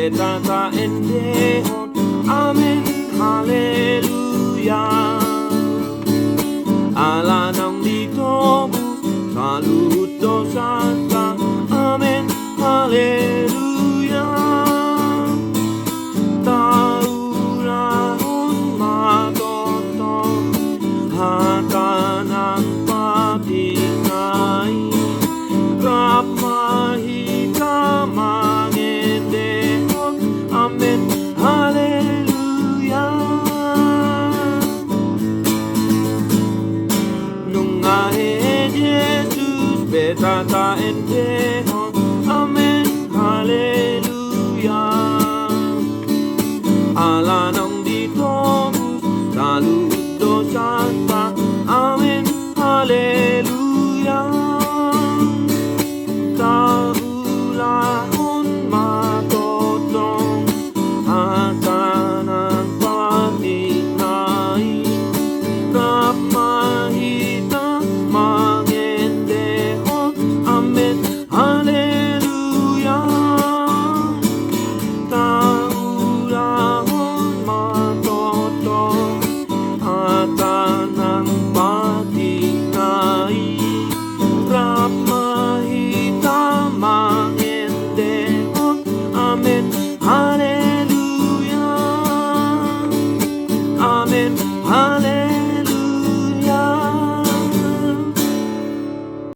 betata endehon. Amen, haleluya. Ala ng ditobus, saludo santa. Amen, haleluya. Taurahon matotong, hatan ang patingay. Rap mahika mangendehon. Amen, haleluya. Nungahe Jesus betata endehon. Amen, haleluya. Ala